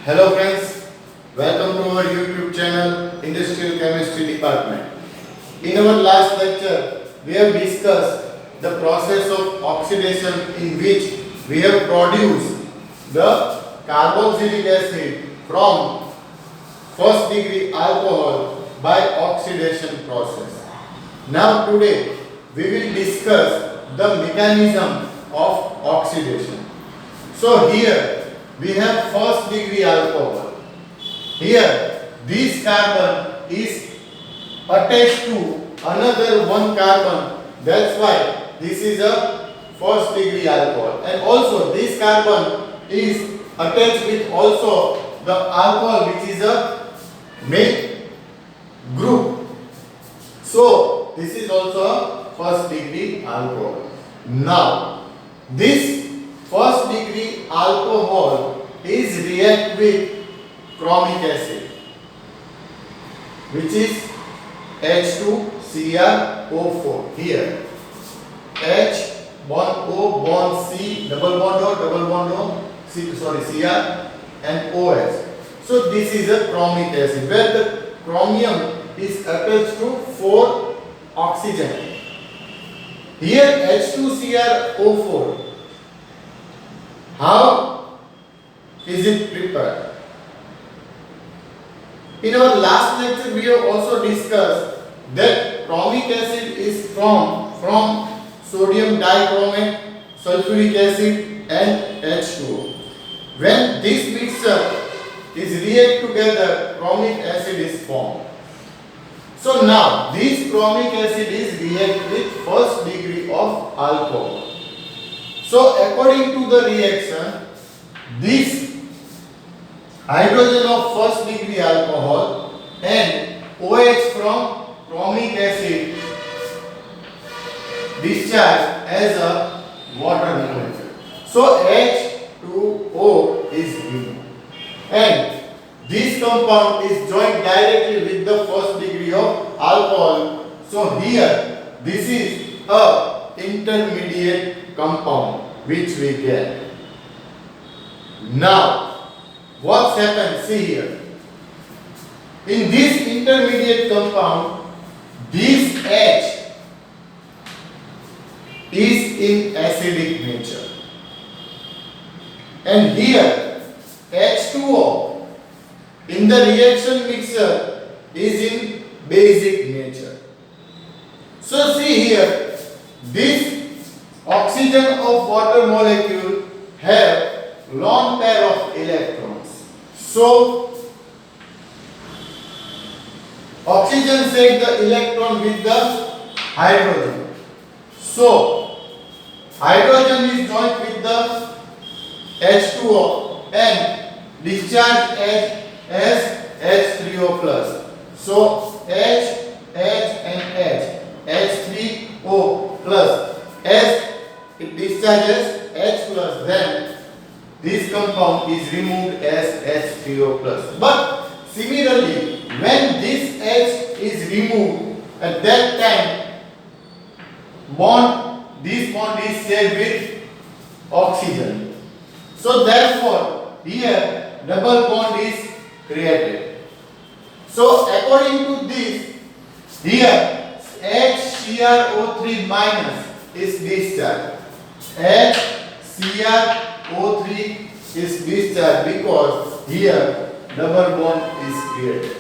Hello friends, welcome to our YouTube channel Industrial Chemistry Department. In our last lecture, we have discussed the process of oxidation in which we have produced the carboxylic acid from first degree alcohol by oxidation process. Now today we will discuss the mechanism of oxidation. So here we have first degree alcohol. Here this carbon is attached to another one carbon. That's why this is a first degree alcohol. And also this carbon is attached with also the alcohol which is a main group. So this is also a first degree alcohol. Now this first degree alcohol is react with chromic acid, which is H2Cr O4. Here H bond O bond C double bond O C, Cr and OH. So this is a chromic acid where the chromium is attached to 4 oxygen. Here H2Cr O4. How is it prepared? In our last lecture we have also discussed that chromic acid is from sodium dichromate, sulfuric acid and H2O. When this mixture is react together, chromic acid is formed. So now this chromic acid is react with first degree of alcohol. So according to the reaction, this hydrogen of first degree alcohol and OH from chromic acid discharge as a water molecule. So H2O is removed. And this compound is joined directly with the first degree of alcohol. So here this is a intermediate compound which we get. Now what's happened? See here. In this intermediate compound, this H is in acidic nature. And here H2O in the reaction mixture is in basic nature. So see here, this oxygen of water molecule have lone pair of electrons. So oxygen share the electron with the hydrogen. So hydrogen is joined with the H2O and discharge as H3O plus. So H and H3O plus. As it discharges H plus, then this compound is removed as H3O plus. But similarly, when this H is removed, at that time this bond is shared with oxygen. So therefore here double bond is created. So according to this, here HCrO3 minus is discharged. HCrO3 is discharged because here double bond is created.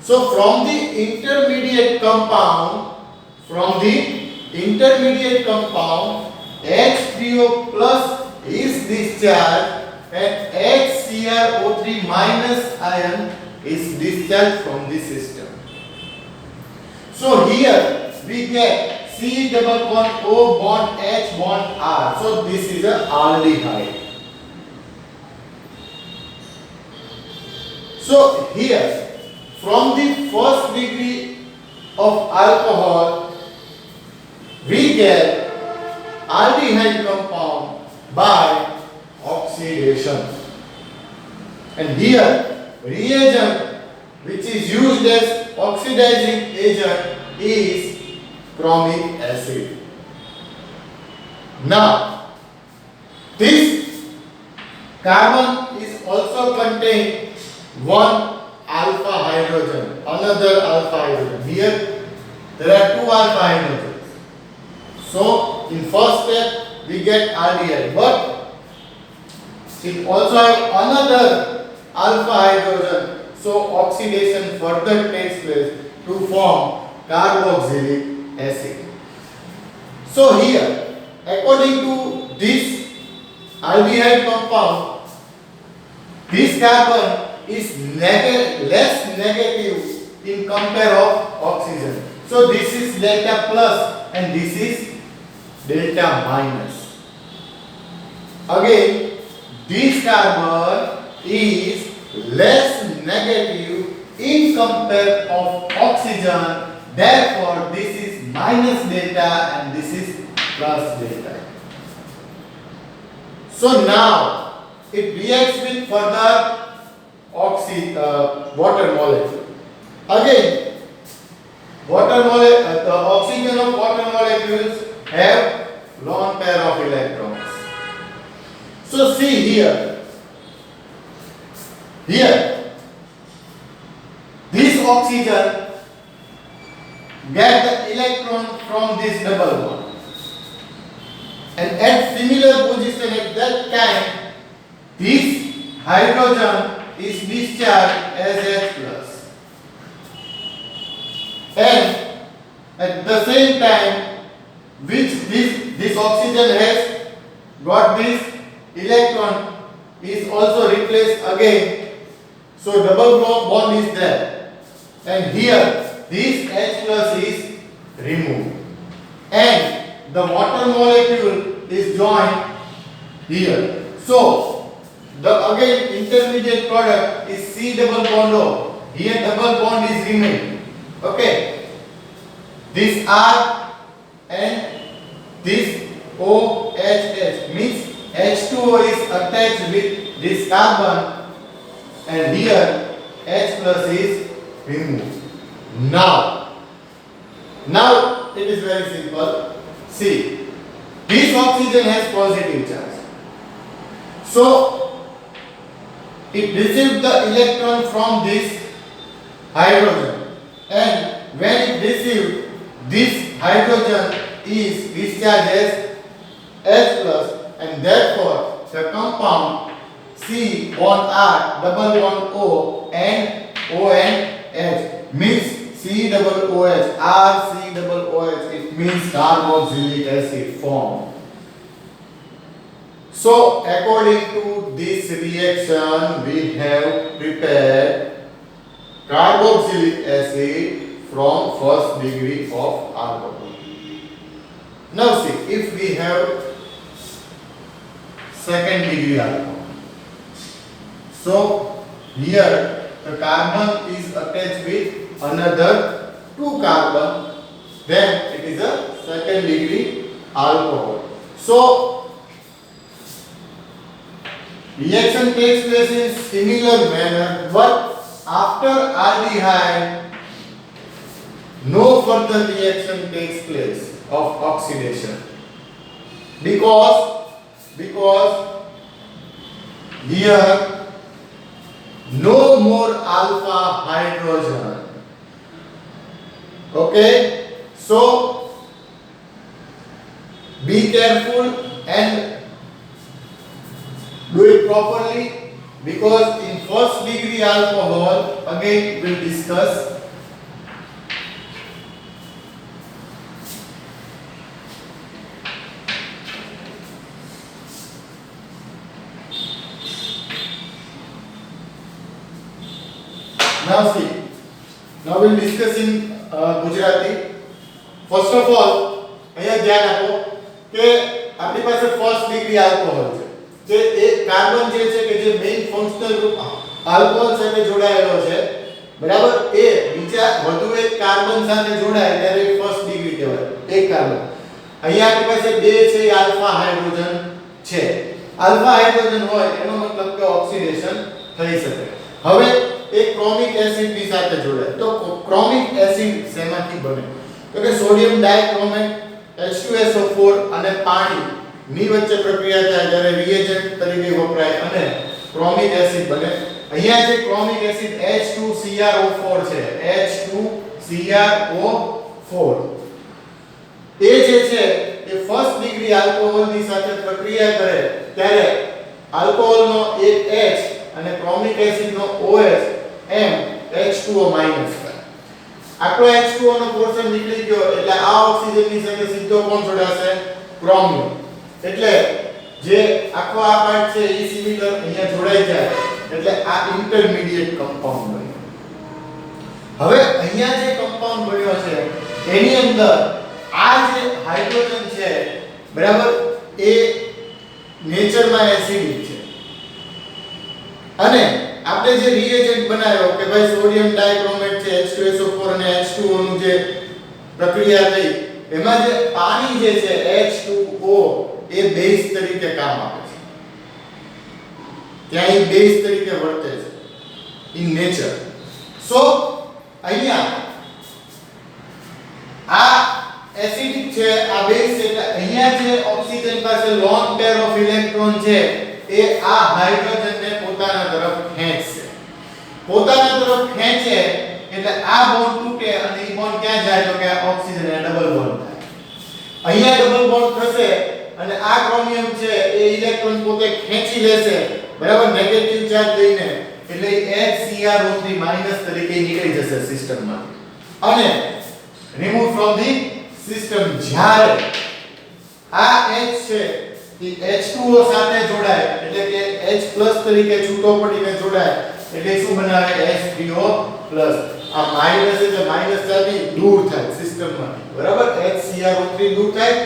So from the intermediate compound, H3O plus is discharged and HCrO3 minus ion is discharged from the system. So here we get C double bond O bond H bond R. So this is a aldehyde. So here from the first degree of alcohol we get aldehyde compound by oxidation. And here reagent which is used as oxidizing agent is chromic acid. Now this carbon is also contain one alpha hydrogen, another alpha hydrogen. Here there are two alpha hydrogens. So in first step we get aldehyde, but it also have another alpha hydrogen. So oxidation further takes place to form carboxylic acid. So here, according to this aldehyde compound, this carbon is less negative in compare of oxygen. So this is delta plus and this is delta minus. Again, this carbon is less negative in compare of oxygen. Therefore, this is minus delta and this is plus delta. So now it reacts with further water molecule. Again, the oxygen of water molecules have lone pair of electrons. So see here, this oxygen get the electron from this double bond, and at similar position at that time, this hydrogen is discharged as H plus, and at the same time, which this oxygen has got this electron is also replaced again. So double bond is there, and here this H plus is removed, and the water molecule is joined here. So the again intermediate product is C double bond O. Here double bond is remained. Okay, this R and this OH means H2O is attached with this carbon, and here H plus is removed. Now it is very simple. See, this oxygen has positive charge, so it receives the electron from this hydrogen, and when it receives, this hydrogen is discharged as H plus, and therefore the compound C bond R double bond O and O and H means C double OH, R C double OH, it means carboxylic acid formed. So according to this reaction, we have prepared carboxylic acid from first degree of alcohol. Now see, if we have second degree alcohol, so here the carbon is attached with another 2 carbon, then it is a second degree alcohol. So reaction takes place in similar manner, but after aldehyde no further reaction takes place of oxidation, because here no more alpha hydrogen. Okay, so be careful and do it properly, because in first degree alcohol, again we'll discuss. Now see, now we'll discuss in Gujarati. First of all, અહીંયા ધ્યાન આપો કે આપણી પાસે first degree alcohol છે, જે એક carbon જે છે કે જે મેઇન ફંક્શનલ ગ્રુપ આલ્કોહોલ સાથે જોડાયેલો છે, બરાબર, એ બીજા વધુ એક કાર્બન સાથે જોડાય ત્યારે ફર્સ્ટ ડિગ્રી કહેવાય, એક કાર્બન. અહીંયા આપણી પાસે બે છે, આલ્ફા હાઇડ્રોજન છે. આલ્ફા હાઇડ્રોજન હોય એનો મતલબ કે ઓક્સિડેશન થઈ શકે. હવે એક ક્રોમિક એસિડ ની સાથે જોડાય, તો ક્રોમિક એસિડ શેમાંથી બને? તો કે સોડિયમ ડાઇક્રોમેટ H2SO4 અને પાણી ની વચ્ચે પ્રક્રિયા થાય ત્યારે રિએજન્ટ તરીકે વપરાય અને ક્રોમિક એસિડ બને. અહીંયા જે ક્રોમિક એસિડ H2CrO4 છે, H2CrO4 એ જે છે એ ફર્સ્ટ ડિગ્રી આલ્કોહોલની સાથે પ્રક્રિયા કરે ત્યારે આલ્કોહોલનો એક H અને ક્રોમિક એસિડનો OH એમ H2O માઈનસ થાય. આટલો H2O નો પોર્શન નીકળી ગયો એટલે આ ઓક્સિજનની સાથે સીધો કોણ જોડાશે? ક્રોમિયમ. એટલે જે આખો આ પાર્ટ છે એ સિમિલર અહીંયા જોડાઈ જાય એટલે આ ઇન્ટરમીડિયેટ કમ્પાઉન્ડ બન્યો. હવે અહીંયા જે કમ્પાઉન્ડ બન્યો છે એની અંદર આ જે હાઇડ્રોજન છે બરાબર એ નેચરમાં એસિડિક છે અને આપણે જે રિએજન્ટ બનાવ્યો કે ભાઈ સોડિયમ ડાઇક્રોમેટ છે H2SO4 અને H2O નું જે પ્રક્રિયા થઈ એમાં જે પાણી જે છે H2O એ બેઝ તરીકે કામ આપે છે. ત્યાં એ બેઝ તરીકે વર્તે છે ઇન નેચર. સો અહીંયા આ એસિડિક છે આ બેઝ છે એટલે અહીંયા જે ઓક્સિજન પાસે લોન પેર ઓફ ઇલેક્ટ્રોન છે એ આ હાઇડ્રોજનને પોતાના તરફ ખેંચશે. પોતાના તરફ ખેંચે એટલે આ બોન્ડ તૂટે અને એ બોન્ડ ક્યાં જાય તો કે ઓક્સિજન એ ડબલ બોન્ડ થાય. અહીંયા ડબલ બોન્ડ થશે અને આ ક્રોમિયમ છે એ ઇલેક્ટ્રોન પોતે ખેંચી લેશે બરાબર નેગેટિવ ચાર્જ લઈને એટલે HCrO3 માઈનસ તરીકે નીકળી જશે સિસ્ટમમાંથી અને રિમૂવ ફ્રોમ ધી સિસ્ટમ. જ્યારે આ H છે એ H2O સાથે જોડાય એટલે કે H+ તરીકે છૂટો પડીને જોડાય એટલે શું બનાવે H3O+. આ માઈનસ એટલે માઈનસ ચાર્જ દૂર થાય સિસ્ટમમાંથી બરાબર HCrO3 દૂર થાય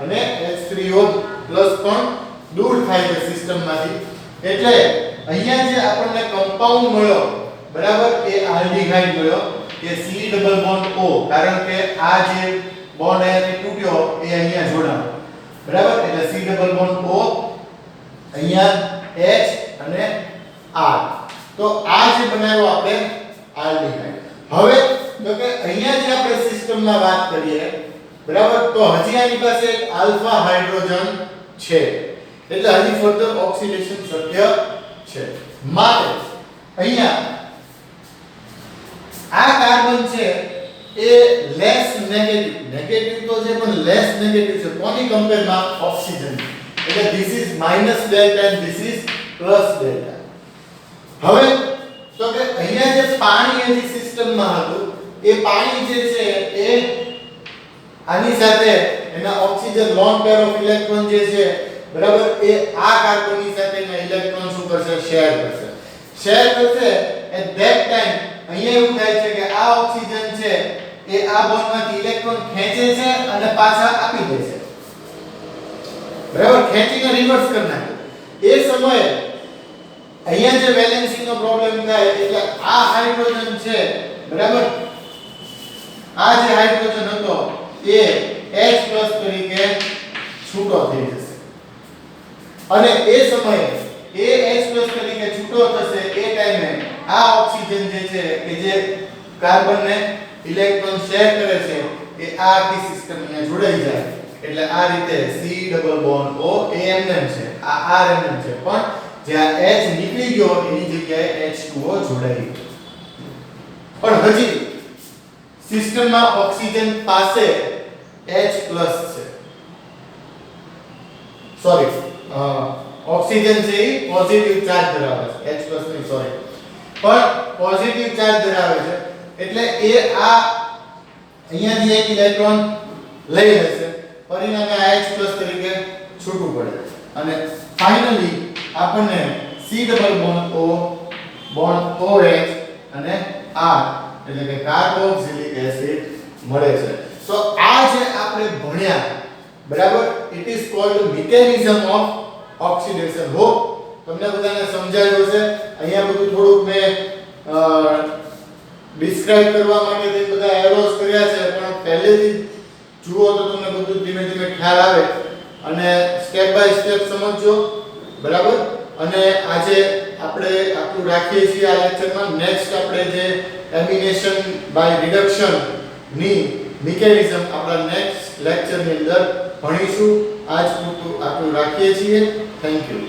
અને H3O+ પણ દૂર થાય છે સિસ્ટમમાંથી. એટલે અહીંયા જે આપણને કમ્પાઉન્ડ મળ્યો બરાબર એ આલ્ડીહાઇડ મળ્યો કે C ડબલ બોન્ડ O કારણ કે આ જે બોન્ડ અહીંયાથી તૂટ્યો એ અહીંયા જોડાણો બરાબર એટલે C ડબલ બોન્ડ O અહીંયા H અને R. તો આ જે બનાવ્યો આપણે આલ્ડીહાઇડ. હવે તો કે અહીંયા જે આપણે સિસ્ટમમાં વાત કરીએ બરાબર તો હજી આની પાસે એક આલ્ફા હાઇડ્રોજન છે એટલે હજી ફર્ધર ઓક્સિડેશન શક્ય છે. માટે અહીંયા આ કાર્બન છે એ લેસ નેગેટિવ તો છે પણ લેસ નેગેટિવ છે કોની કમ્પેરમાં? ઓક્સિજન. એટલે this is minus delta and this is plus delta. હવે તો કે અહીંયા જે પાણી એની સિસ્ટમમાં હતું એ પાણી જે છે એ આની સાથે એના oxygen lone pair of electron જે છે બરાબર એ આ કાર્બનની સાથે એના ઇલેક્ટ્રોન શું કરશે? શેર કરશે. એટ ધેટ ટાઈમ અહીંયા એવું થાય છે કે આ ઓક્સિજન છે એ આ બોન્ડમાંથી ઇલેક્ટ્રોન ખેંચે છે અને પાછા આપી દે છે બરાબર ખેંચીને રિવર્સ કરી નાખે. એ સમયે અહીંયા જે વેલેન્સીનો પ્રોબ્લેમ થાય એટલે આ હાઇડ્રોજન છે બરાબર આ જે હાઇડ્રોજન હતો એ H+ તરીકે છૂટો થઈ જશે અને એ સમયે એ H+ તરીકે છૂટો થશે એ ટાઈમે આ ઓક્સિજન જે છે કે જે કાર્બનને ઇલેક્ટ્રોન શેર કરે છે એ આ આખી સિસ્ટમ અહીંયા જોડાઈ જાય એટલે આ રીતે C double bond O ANN છે આ RNN છે પણ જ્યાં H નીકળી ગયો એની જગ્યાએ H2O જોડાઈ ગયો. પણ હજી સિસ્ટમમાં ઓક્સિજન પાસે H+ છે સોરી ઓક્સિજન છે એ પોઝિટિવ ચાર્જ ધરાવે છે H+ ની સોરી પણ પોઝિટિવ ચાર્જ ધરાવે છે એટલે એ આ અહીંયાથી એક ઇલેક્ટ્રોન લઈ લેશે પરિણામે આ H+ તરીકે છૂટું પડે અને ફાઇનલી આપણને C double bond O bond OH અને R એટલે કે કાર્બોક્સિલિક એસિડ મળે છે. સો આ જે આપણે ભણ્યા બરાબર it is called mechanism of oxidation. Hope તમને બધાને સમજાયું હશે. અહીંયા બધું થોડુંક મેં ડિસ્ક્રાઇબ કરવા માટે તે બધા એરોસ કર્યા છે પણ પહેલેથી જુઓ તો તમને બધું ધીમે ધીમે ખ્યાલ આવે અને સ્ટેપ બાય સ્ટેપ સમજજો બરાબર. અને આજે આપણે આપણું રાખીએ છીએ આ લેક્ચરમાં. નેક્સ્ટ આપણે જે એલિમિનેશન બાય રિડક્શન ની મિકેનિઝમ આપણા નેક્સ્ટ લેક્ચરની અંદર ભણીશું. આજ પૂરતું આપણું રાખીએ છીએ. Thank you.